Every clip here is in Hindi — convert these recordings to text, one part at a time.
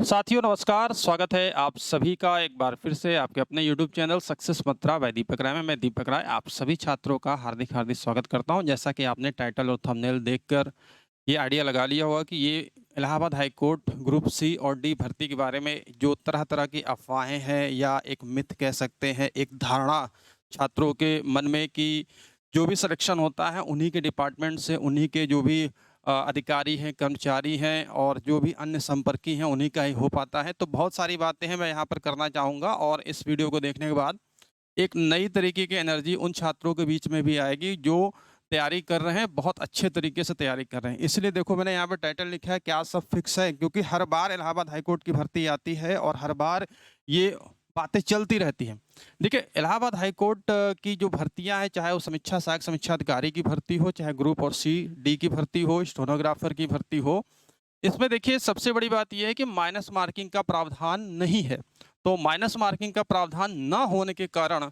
साथियों नमस्कार, स्वागत है आप सभी का एक बार फिर से आपके अपने यूट्यूब चैनल सक्सेस मंत्रा बाय दीपक राय में। मैं दीपक राय आप सभी छात्रों का हार्दिक स्वागत करता हूं। जैसा कि आपने टाइटल और थंबनेल देखकर ये आइडिया लगा लिया होगा कि ये Allahabad high court group C और डी भर्ती के बारे में जो तरह-तरह की अफवाहें हैं या एक मिथ कह सकते हैं, एक धारणा छात्रों के मन में कि जो भी सिलेक्शन होता है उन्हीं के डिपार्टमेंट से, उन्हीं के जो भी अधिकारी हैं, कर्मचारी हैं और जो भी अन्य संपर्की हैं उन्हीं का ही हो पाता है। तो बहुत सारी बातें हैं मैं यहाँ पर करना चाहूँगा और इस वीडियो को देखने के बाद एक नई तरीके की एनर्जी उन छात्रों के बीच में भी आएगी जो तैयारी कर रहे हैं, बहुत अच्छे तरीके से तैयारी कर रहे हैं। इसलिए देखो मैंने यहाँ पे टाइटल लिखा है क्या सब फिक्स है? क्योंकि हर बार इलाहाबाद हाई कोर्ट की भर्ती आती है और हर बार ये बातें चलती रहती हैं। देखिए इलाहाबाद हाई कोर्ट की जो भर्तियाँ हैं, चाहे वो समीक्षा सहायक समीक्षा अधिकारी की भर्ती हो, चाहे ग्रुप और सी, डी की भर्ती हो, स्टेनोग्राफर की भर्ती हो, इसमें देखिए सबसे बड़ी बात ये है कि माइनस मार्किंग का प्रावधान नहीं है। तो माइनस मार्किंग का प्रावधान ना होने के कारण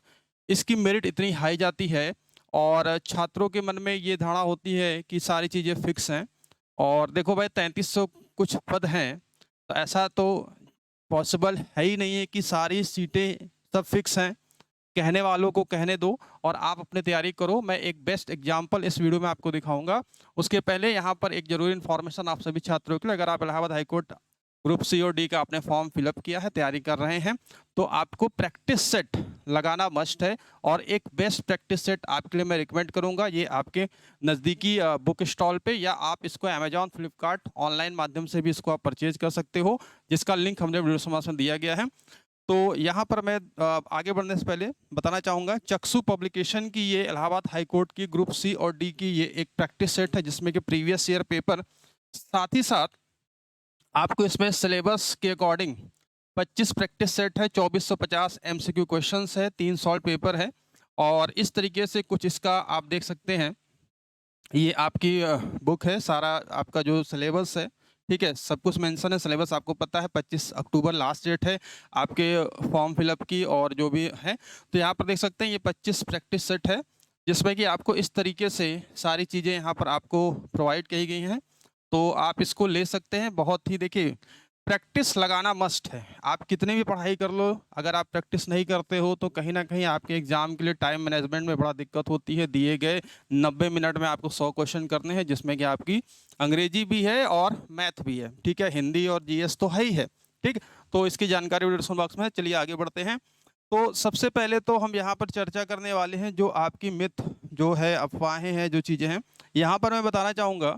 इसकी मेरिट इतनी हाई जाती है और छात्रों के मन में ये धारणा होती है कि सारी चीज़ें फिक्स हैं। और देखो भाई 3300 कुछ पद हैं, तो ऐसा तो पॉसिबल है ही नहीं है कि सारी सीटें सब फिक्स हैं। कहने वालों को कहने दो और आप अपनी तैयारी करो। मैं एक बेस्ट एग्जांपल इस वीडियो में आपको दिखाऊंगा। उसके पहले यहाँ पर एक जरूरी इन्फॉर्मेशन आप सभी छात्रों के लिए, अगर आप इलाहाबाद हाईकोर्ट ग्रुप सी और डी का आपने फॉर्म फिलअप किया है, तैयारी कर रहे हैं, तो आपको प्रैक्टिस सेट लगाना मस्ट है। और एक बेस्ट प्रैक्टिस सेट आपके लिए मैं रिकमेंड करूंगा। ये आपके नज़दीकी बुक स्टॉल पे या आप इसको अमेजॉन फ्लिपकार्ट ऑनलाइन माध्यम से भी इसको आप परचेज कर सकते हो, जिसका लिंक हमने वीडियो समाप्ति में दिया गया है। तो यहाँ पर मैं आगे बढ़ने से पहले बताना चाहूँगा, चक्षु पब्लिकेशन की ये इलाहाबाद हाई कोर्ट की ग्रुप सी और डी की ये एक प्रैक्टिस सेट है जिसमें कि प्रीवियस ईयर पेपर, साथ ही साथ आपको इसमें सिलेबस के अकॉर्डिंग 25 प्रैक्टिस सेट है, 2450 एमसीक्यू क्वेश्चंस है, 3 सॉल्व पेपर है। और इस तरीके से कुछ इसका आप देख सकते हैं। ये आपकी बुक है, सारा आपका जो सिलेबस है, ठीक है, सब कुछ मेंशन है। सिलेबस आपको पता है 25 अक्टूबर लास्ट डेट है आपके फॉर्म फिलअप की और जो भी है। तो यहाँ पर देख सकते हैं ये 25 प्रैक्टिस सेट है जिसमें कि आपको इस तरीके से सारी चीज़ें यहाँ पर आपको प्रोवाइड की गई हैं। तो आप इसको ले सकते हैं। बहुत ही देखिए प्रैक्टिस लगाना मस्ट है। आप कितनी भी पढ़ाई कर लो, अगर आप प्रैक्टिस नहीं करते हो तो कहीं ना कहीं आपके एग्जाम के लिए टाइम मैनेजमेंट में बड़ा दिक्कत होती है। दिए गए 90 मिनट में आपको 100 क्वेश्चन करने हैं जिसमें कि आपकी अंग्रेजी भी है और मैथ भी है, ठीक है, हिंदी और जीएस तो है ही है। ठीक, तो इसकी जानकारी डिस्क्रिप्शन बॉक्स में है। चलिए आगे बढ़ते हैं। तो सबसे पहले तो हम यहाँ पर चर्चा करने वाले हैं जो आपकी मिथ जो है, अफवाहें हैं, जो चीज़ें हैं। यहाँ पर मैं बताना चाहूँगा,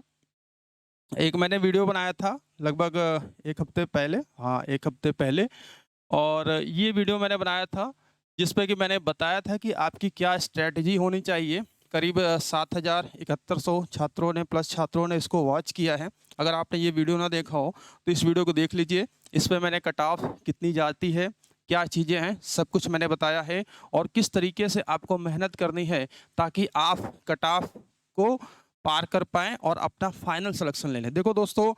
एक मैंने वीडियो बनाया था लगभग 1 हफ्ते पहले, हाँ 1 हफ्ते पहले। और ये वीडियो मैंने बनाया था जिस पे कि मैंने बताया था कि आपकी क्या स्ट्रैटेजी होनी चाहिए। करीब 7,7100 छात्रों ने प्लस छात्रों ने इसको वॉच किया है। अगर आपने ये वीडियो ना देखा हो तो इस वीडियो को देख लीजिए। इस पे मैंने कट ऑफ कितनी जाती है, क्या चीज़ें हैं, सब कुछ मैंने बताया है और किस तरीके से आपको मेहनत करनी है ताकि आप कट ऑफ को पार कर पाएँ और अपना फाइनल सिलेक्शन ले लें। देखो दोस्तों,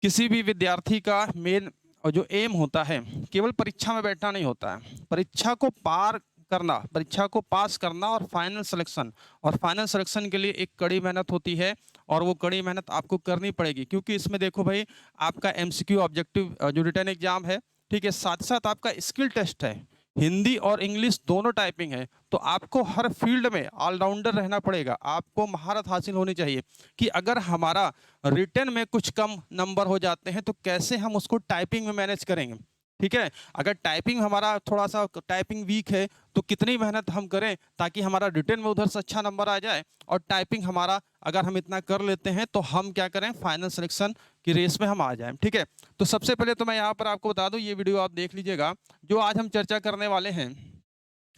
किसी भी विद्यार्थी का मेन और जो एम होता है, केवल परीक्षा में बैठना नहीं होता है। परीक्षा को पार करना, परीक्षा को पास करना और फाइनल सिलेक्शन, और फाइनल सिलेक्शन के लिए एक कड़ी मेहनत होती है और वो कड़ी मेहनत आपको करनी पड़ेगी। क्योंकि इसमें देखो भाई, आपका एमसीक्यू ऑब्जेक्टिव जो रिटन एग्जाम है, ठीक है, साथ साथ आपका स्किल टेस्ट है। हिंदी और इंग्लिश दोनों टाइपिंग है। तो आपको हर फील्ड में ऑलराउंडर रहना पड़ेगा। आपको महारत हासिल होनी चाहिए कि अगर हमारा रिटन में कुछ कम नंबर हो जाते हैं तो कैसे हम उसको टाइपिंग में मैनेज करेंगे। ठीक है, अगर टाइपिंग हमारा थोड़ा सा टाइपिंग वीक है तो कितनी मेहनत हम करें ताकि हमारा रिटन में उधर से अच्छा नंबर आ जाए, और टाइपिंग हमारा अगर हम इतना कर लेते हैं तो हम क्या करें, फाइनल सिलेक्शन की रेस में हम आ जाएं। ठीक है, तो सबसे पहले तो मैं यहाँ पर आपको बता दूं, ये वीडियो आप देख लीजिएगा जो आज हम चर्चा करने वाले हैं।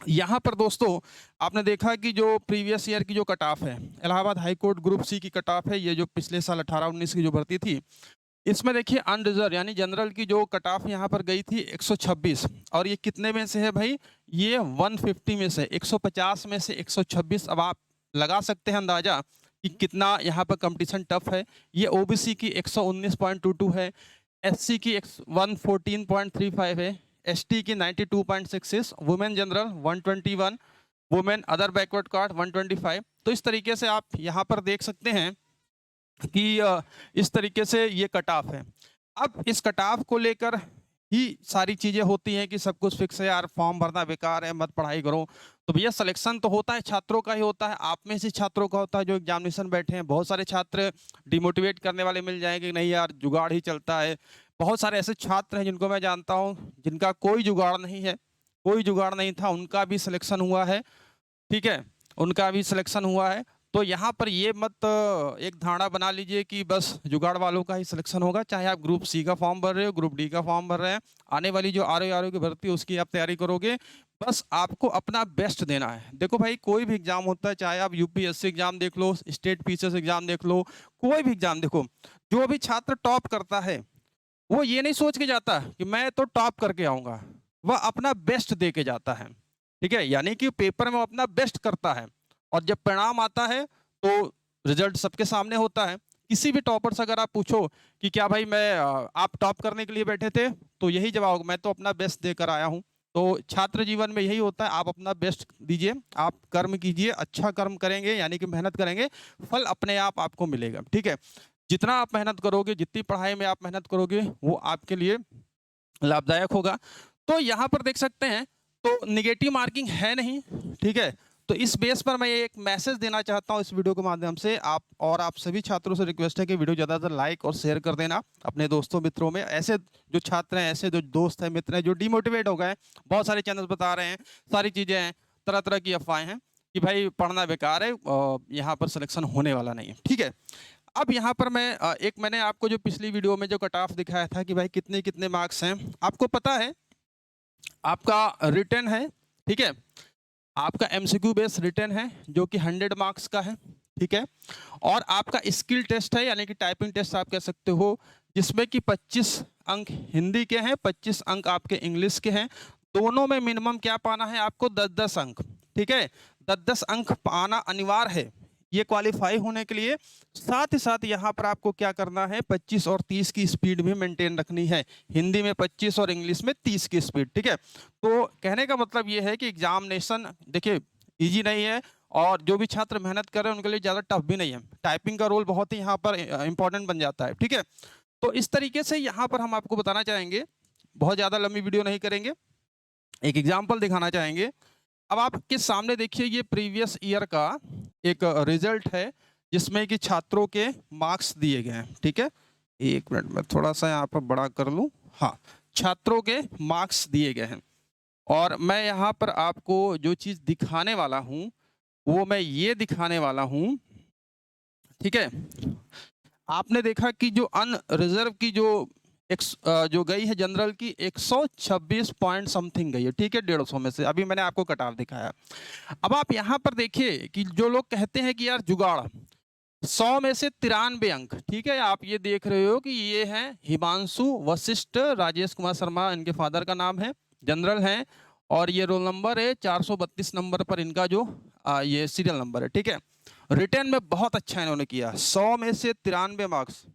यहाँ पर दोस्तों आपने देखा कि जो प्रीवियस ईयर की जो कट ऑफ है, Allahabad high court group C की कट ऑफ है, ये जो पिछले साल 18-19 की जो भर्ती थी, इसमें देखिए अनरिजर्व यानी जनरल की जो कट ऑफ यहाँ पर गई थी 126। और ये कितने में से है भाई, ये 150 में से, 150 में से 126। अब आप लगा सकते हैं अंदाजा कि कितना यहाँ पर कंपटीशन टफ है। ये ओबीसी की 119.22 है, एससी की 114.35 है, एसटी की 92.66, women general 121, women other backward caste 125। तो इस तरीके से आप यहाँ पर देख सकते हैं कि इस तरीके से ये कट ऑफ है। अब इस कट-ऑफ को लेकर ही सारी चीज़ें होती हैं कि सब कुछ फिक्स है यार, फॉर्म भरना बेकार है, मत पढ़ाई करो। तो भैया सिलेक्शन तो होता है, छात्रों का ही होता है, आप में से छात्रों का होता है जो एग्ज़ामिनेशन बैठे हैं। बहुत सारे छात्र डिमोटिवेट करने वाले मिल जाएँगे, नहीं यार जुगाड़ ही चलता है। बहुत सारे ऐसे छात्र हैं जिनको मैं जानता हूँ, जिनका कोई जुगाड़ नहीं है, कोई जुगाड़ नहीं था, उनका भी सिलेक्शन हुआ है। ठीक है? उनका भी सिलेक्शन हुआ है। तो यहाँ पर ये मत एक धारणा बना लीजिए कि बस जुगाड़ वालों का ही सिलेक्शन होगा, चाहे आप ग्रुप सी का फॉर्म भर रहे हो, ग्रुप डी का फॉर्म भर रहे हैं, आने वाली जो आरओ की भर्ती है उसकी आप तैयारी करोगे, बस आपको अपना बेस्ट देना है। देखो भाई कोई भी एग्ज़ाम होता है, चाहे आप यूपीएससी एग्ज़ाम देख लो, स्टेट पीसीएस एग्ज़ाम देख लो, कोई भी एग्ज़ाम देखो, जो भी छात्र टॉप करता है, वो ये नहीं सोच के जाता कि मैं तो टॉप करके आऊँगा, वह अपना बेस्ट दे के जाता है। ठीक है? यानी कि पेपर में वो अपना बेस्ट करता है और जब परिणाम आता है तो रिजल्ट सबके सामने होता है। किसी भी टॉपर से अगर आप पूछो कि क्या भाई आप टॉप करने के लिए बैठे थे? तो यही जवाब होगा, मैं तो अपना बेस्ट देकर आया हूँ। तो छात्र जीवन में यही होता है, आप अपना बेस्ट दीजिए, आप कर्म कीजिए, अच्छा कर्म करेंगे यानी कि मेहनत करेंगे, फल अपने आप आपको मिलेगा। ठीक है? जितना आप मेहनत करोगे, जितनी पढ़ाई में आप मेहनत करोगे, वो आपके लिए लाभदायक होगा। तो यहाँ पर देख सकते हैं, तो नेगेटिव मार्किंग है नहीं, ठीक है? तो इस बेस पर मैं ये एक मैसेज देना चाहता हूँ इस वीडियो के माध्यम से, आप सभी छात्रों से रिक्वेस्ट है कि वीडियो ज़्यादातर लाइक और शेयर कर देना अपने दोस्तों मित्रों में। ऐसे जो छात्र हैं, ऐसे जो दोस्त हैं, मित्र हैं, जो डिमोटिवेट हो गए हैं, बहुत सारे चैनल बता रहे हैं, सारी चीज़ें हैं, तरह-तरह की अफ़वाहें हैं कि भाई पढ़ना बेकार है, यहाँ पर सिलेक्शन होने वाला नहीं है, ठीक है? अब यहाँ पर मैंने आपको जो पिछली वीडियो में जो कट ऑफ दिखाया था कि भाई कितने-कितने मार्क्स हैं, आपको पता है, आपका रिटन है, ठीक है? आपका एमसीक्यू बेस्ड रिटन है जो कि 100 मार्क्स का है, ठीक है? और आपका स्किल टेस्ट है यानी कि टाइपिंग टेस्ट आप कह सकते हो, जिसमें कि 25 अंक हिंदी के हैं, 25 अंक आपके इंग्लिश के हैं। दोनों में मिनिमम क्या पाना है आपको, 10-10 अंक, ठीक है? 10-10 अंक पाना अनिवार्य है ये क्वालिफाई होने के लिए। साथ ही साथ यहाँ पर आपको क्या करना है, 25 और 30 की स्पीड भी मेंटेन रखनी है। हिंदी में 25 और इंग्लिश में 30 की स्पीड, ठीक है? तो कहने का मतलब ये है कि एग्जामिनेशन देखिए ईजी नहीं है और जो भी छात्र मेहनत कर रहे हैं उनके लिए ज़्यादा टफ भी नहीं है। टाइपिंग का रोल बहुत ही यहाँ पर इंपॉर्टेंट बन जाता है, ठीक है? तो इस तरीके से यहाँ पर हम आपको बताना चाहेंगे, बहुत ज़्यादा लंबी वीडियो नहीं करेंगे, एक एग्जाम्पल दिखाना चाहेंगे। अब आपके सामने देखिए ये प्रीवियस ईयर का एक रिजल्ट है जिसमें कि छात्रों के मार्क्स दिए गए हैं, ठीक है? एक मिनट में थोड़ा सा यहाँ पर बड़ा कर लूँ। हाँ, छात्रों के मार्क्स दिए गए हैं और मैं यहाँ पर आपको जो चीज़ दिखाने वाला हूँ, वो मैं ये दिखाने वाला हूँ, ठीक है? आपने देखा कि जो अनरिजर्व की जो गई है जनरल की 126 पॉइंट समथिंग गई है, ठीक है? 150 में से अभी मैंने आपको कट ऑफ दिखाया। अब आप यहाँ पर देखिए कि जो लोग कहते हैं कि यार जुगाड़, 100 में से 93 अंक, ठीक है? आप ये देख रहे हो कि ये हैं हिमांशु वशिष्ठ राजेश कुमार शर्मा, इनके फादर का नाम है, जनरल हैं और ये रोल नंबर है 432 नंबर पर इनका जो ये सीरियल नंबर है, ठीक है? रिटर्न में बहुत अच्छा इन्होंने किया, 100 में से 93 मार्क्स,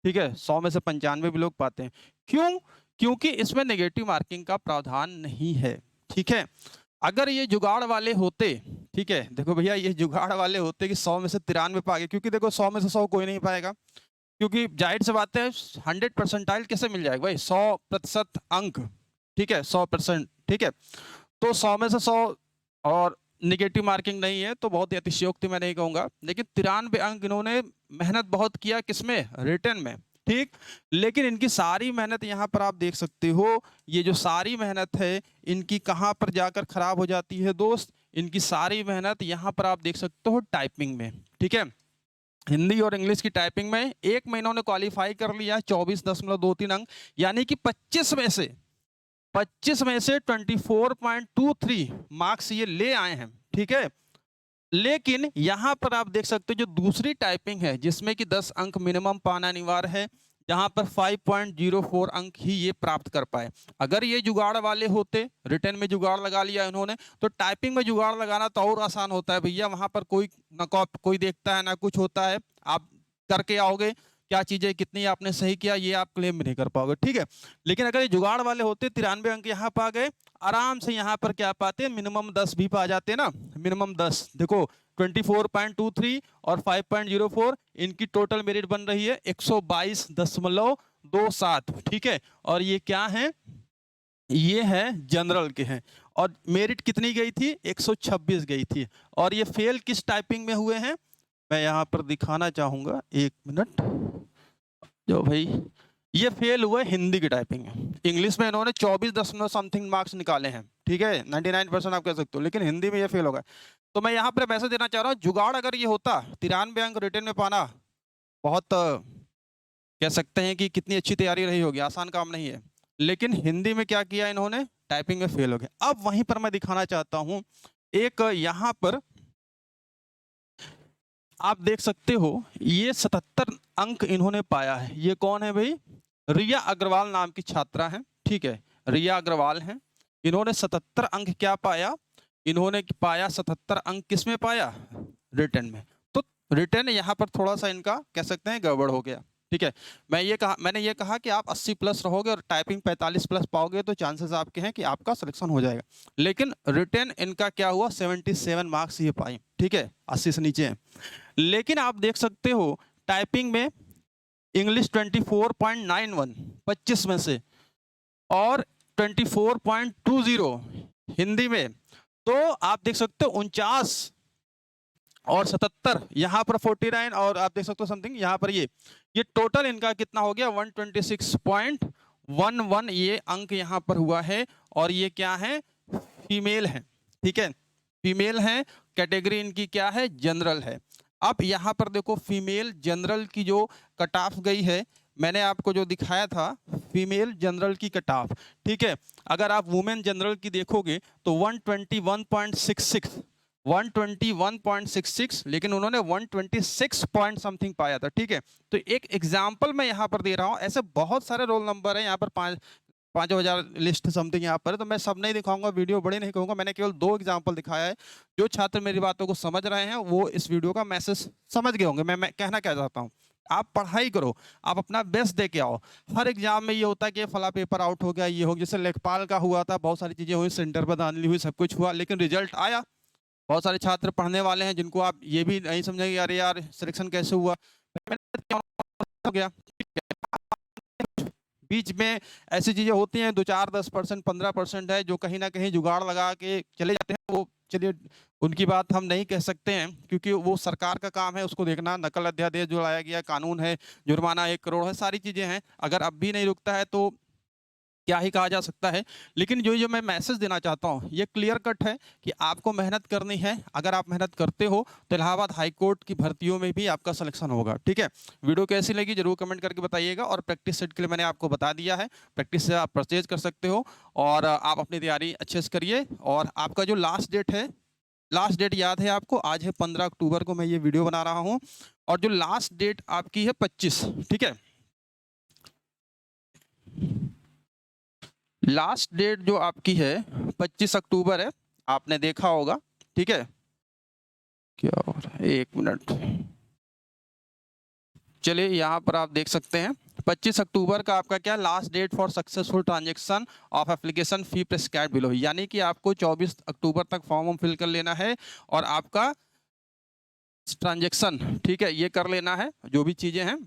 ठीक है? 100 में से 95 भी लोग पाते हैं। क्यों? क्योंकि इसमें नेगेटिव मार्किंग का प्रावधान नहीं है, ठीक है? अगर ये जुगाड़ वाले होते, ठीक है? देखो भैया ये जुगाड़ वाले होते कि 100 में से 93 पा गए, क्योंकि देखो 100 में से 100 कोई नहीं पाएगा, क्योंकि जाहिर सी बात है 100 परसेंटाइल कैसे मिल जाएगा भाई, 100% अंक, ठीक है? 100%, ठीक है? तो 100 में से 100 और नेगेटिव मार्किंग नहीं है तो बहुत ही अतिशयोक्ति मैं नहीं कहूँगा, लेकिन 93 अंक इन्होंने मेहनत बहुत किया किसमें, रिटन में, ठीक? लेकिन इनकी सारी मेहनत यहाँ पर आप देख सकते हो, ये जो सारी मेहनत है इनकी कहाँ पर जाकर खराब हो जाती है दोस्त, इनकी सारी मेहनत यहाँ पर आप देख सकते हो टाइपिंग में, ठीक है? हिंदी और इंग्लिश की टाइपिंग में 1 महीना उन्होंने क्वालिफाई कर लिया, 24.23 अंक, यानी कि 25 में से 24.23 मार्क्स ये ले आए हैं, ठीक है? लेकिन यहाँ पर आप देख सकते हो जो दूसरी टाइपिंग है जिसमें कि 10 अंक मिनिमम पाना अनिवार्य है, जहाँ पर 5.04 अंक ही ये प्राप्त कर पाए। अगर ये जुगाड़ वाले होते, रिटर्न में जुगाड़ लगा लिया इन्होंने, तो टाइपिंग में जुगाड़ लगाना तो और आसान होता है भैया, वहाँ पर कोई देखता है ना कुछ होता है, आप करके आओगे क्या चीज़ें कितनी आपने सही किया ये आप क्लेम भी नहीं कर पाओगे, ठीक है? लेकिन अगर ये जुगाड़ वाले होते, 93 अंक यहाँ पा गए, आराम से यहाँ पर क्या पाते, मिनिमम 10 भी पा जाते ना, मिनिमम 10, देखो 24.23 और 5.04, इनकी टोटल मेरिट बन रही है 122.27। ठीक है, और ये क्या है, ये है जनरल के हैं, और मेरिट कितनी गई थी, 126 गई थी। और ये फेल किस टाइपिंग में हुए हैं, मैं यहाँ पर दिखाना चाहूंगा, एक मिनट। जो भाई ये फेल हुआ हिंदी की टाइपिंग में। इंग्लिश में इन्होंने 24 दशमलव समथिंग मार्क्स निकाले हैं, ठीक है, 99% आप कह सकते हो, लेकिन हिंदी में ये फेल हो गए। तो मैं यहाँ पर मैसेज देना चाह रहा हूँ, जुगाड़ अगर ये होता 93 अंक रिटर्न में पाना, बहुत कह सकते हैं कि कितनी अच्छी तैयारी रही होगी, आसान काम नहीं है। लेकिन हिंदी में क्या किया इन्होंने, टाइपिंग में फेल हो गए। अब वहीं पर मैं दिखाना चाहता हूं, एक यहाँ पर आप देख सकते हो, ये 77 अंक इन्होंने पाया है। ये कौन है भाई, रिया अग्रवाल नाम की छात्रा है, ठीक है, रिया अग्रवाल है। इन्होंने 77 अंक क्या पाया, इन्होंने पाया 77 अंक किस में पाया, रिटर्न में। तो रिटर्न यहाँ पर थोड़ा सा इनका कह सकते हैं गड़बड़ हो गया, ठीक है। मैंने ये कहा कि आप 80 प्लस रहोगे और टाइपिंग 45 प्लस पाओगे तो चांसेस आपके हैं कि आपका सिलेक्शन हो जाएगा। लेकिन रिटर्न इनका क्या हुआ, 77 मार्क्स ये पाए, ठीक है, 80 से नीचे है। लेकिन आप देख सकते हो टाइपिंग में इंग्लिश 24.91 25 में से, और 24.20 हिंदी में। तो आप देख सकते हो 49 और 77, यहाँ पर 49, और आप देख सकते हो समथिंग यहाँ पर ये टोटल इनका कितना हो गया, 126.11 ये अंक यहाँ पर हुआ है। और ये क्या है, फीमेल है, ठीक है, फीमेल है, कैटेगरी इनकी क्या है, जनरल है। अब यहाँ पर देखो फीमेल जनरल की जो कट ऑफ गई है, मैंने आपको जो दिखाया था फीमेल जनरल की कट ऑफ, ठीक है। अगर आप वुमेन जनरल की देखोगे तो 121.66, लेकिन उन्होंने 126 पॉइंट समथिंग पाया था, ठीक है। तो एक एग्जाम्पल मैं यहाँ पर दे रहा हूँ, ऐसे बहुत सारे रोल नंबर है यहाँ पर, 5,000 लिस्ट समथिंग यहाँ पर है, तो मैं सब नहीं दिखाऊंगा, वीडियो बड़े नहीं कहूँगा, मैंने केवल 2 एग्जाम्पल दिखाया है। जो छात्र मेरी बातों को समझ रहे हैं वो इस वीडियो का मैसेज समझ गए होंगे। मैं कहना क्या चाहता हूँ, आप पढ़ाई करो, आप अपना बेस्ट दे के आओ। हर एग्जाम में ये होता है कि फला पेपर आउट हो गया, ये हो गया, जैसे लेखपाल का हुआ था, बहुत सारी चीजें हुई, सेंटर पर धांधली हुई, सब कुछ हुआ, लेकिन रिजल्ट आया। बहुत सारे छात्र पढ़ने वाले हैं जिनको आप ये भी नहीं समझेंगे अरे यार सिलेक्शन कैसे हुआ, हो गया। बीच में ऐसी चीजें होती हैं, 2-4 10% 15% है जो कहीं ना कहीं जुगाड़ लगा के चले जाते हैं। वो चलिए उनकी बात हम नहीं कह सकते हैं, क्योंकि वो सरकार का काम है उसको देखना। नकल अध्यादेश जो लाया गया, कानून है, जुर्माना 1 करोड़ है, सारी चीजें हैं। अगर अब भी नहीं रुकता है तो क्या ही कहा जा सकता है। लेकिन जो मैं मैसेज देना चाहता हूँ ये क्लियर कट है कि आपको मेहनत करनी है। अगर आप मेहनत करते हो तो इलाहाबाद हाई कोर्ट की भर्तियों में भी आपका सिलेक्शन होगा, ठीक है। वीडियो कैसी लगी जरूर कमेंट करके बताइएगा। और प्रैक्टिस सेट के लिए मैंने आपको बता दिया है, प्रैक्टिस से आप परचेज कर सकते हो और आप अपनी तैयारी अच्छे से करिए। और आपका जो लास्ट डेट है, लास्ट डेट याद है आपको, आज है 15 अक्टूबर को मैं ये वीडियो बना रहा हूँ, और जो लास्ट डेट आपकी है 25, ठीक है। लास्ट डेट जो आपकी है 25 अक्टूबर है, आपने देखा होगा, ठीक है। क्या हो रहा है, 1 मिनट, चलिए यहाँ पर आप देख सकते हैं 25 अक्टूबर का आपका क्या last date for successful transaction of application fee prescribed below, यानी कि आपको 24 अक्टूबर तक फॉर्म फिल कर लेना है और आपका ट्रांजैक्शन, ठीक है, ये कर लेना है। जो भी चीजें हैं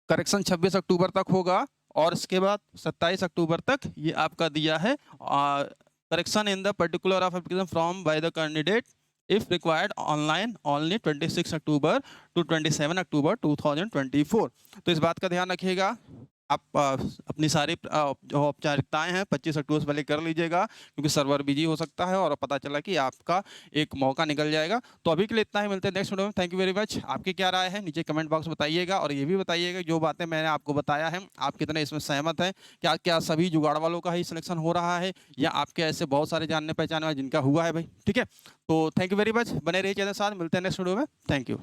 करेक्शन 26 अक्टूबर तक होगा, और इसके बाद 27 अक्टूबर तक ये आपका दिया है correction in the particular of application from by the candidate if required online only 26 October to 27 October 2024। तो इस बात का ध्यान रखिएगा, आप अपनी सारी जो औपचारिकताएं हैं 25 अक्टूबर से पहले कर लीजिएगा, क्योंकि सर्वर बिजी हो सकता है और पता चला कि आपका एक मौका निकल जाएगा। तो अभी के लिए इतना ही, मिलते हैं नेक्स्ट वीडियो में। Thank you very much. आपकी क्या राय है नीचे कमेंट बॉक्स में बताइएगा, और ये भी बताइएगा जो बातें मैंने आपको बताया है आप कितने इसमें सहमत हैं। क्या सभी जुगाड़ वालों का ही सिलेक्शन हो रहा है, या आपके ऐसे बहुत सारे जानने पहचाने वाले जिनका हुआ है भाई, ठीक है। तो थैंक यू वेरी मच, बने रहिए चैनल साथ, मिलते हैं नेक्स्ट वीडियो में। Thank you.